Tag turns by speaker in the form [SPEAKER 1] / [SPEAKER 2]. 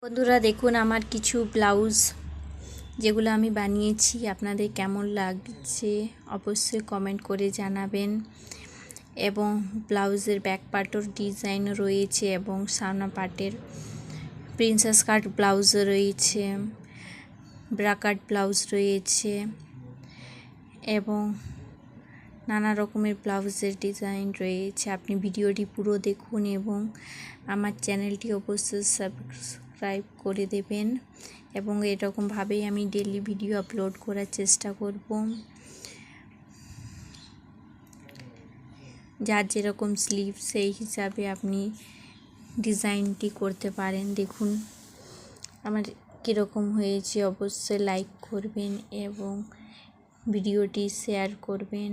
[SPEAKER 1] বন্ধুরা দেখুন আমার কিছু ব্লাউজ যেগুলো আমি বানিয়েছি, আপনাদের কেমন লাগছে অবশ্যই কমেন্ট করে জানাবেন। এবং ব্লাউজের ব্যাক পার্টও ডিজাইন রয়েছে এবং সামনা পার্টের প্রিন্সেস কাট ব্লাউজ রয়েছে, ব্রাকাট ব্লাউজ রয়েছে এবং নানা রকমের ব্লাউজের ডিজাইন রয়েছে। আপনি ভিডিওটি পুরো দেখুন এবং আমার চ্যানেলটি অবশ্যই সাবস্ক্রাইব করে দেবেন এবং এরকমভাবেই আমি ডেইলি ভিডিও আপলোড করার চেষ্টা করব। যার যেরকম স্লিভ সেই হিসাবে আপনি ডিজাইনটি করতে পারেন। দেখুন আমার কীরকম হয়েছে, অবশ্যই লাইক করবেন এবং ভিডিওটি শেয়ার করবেন।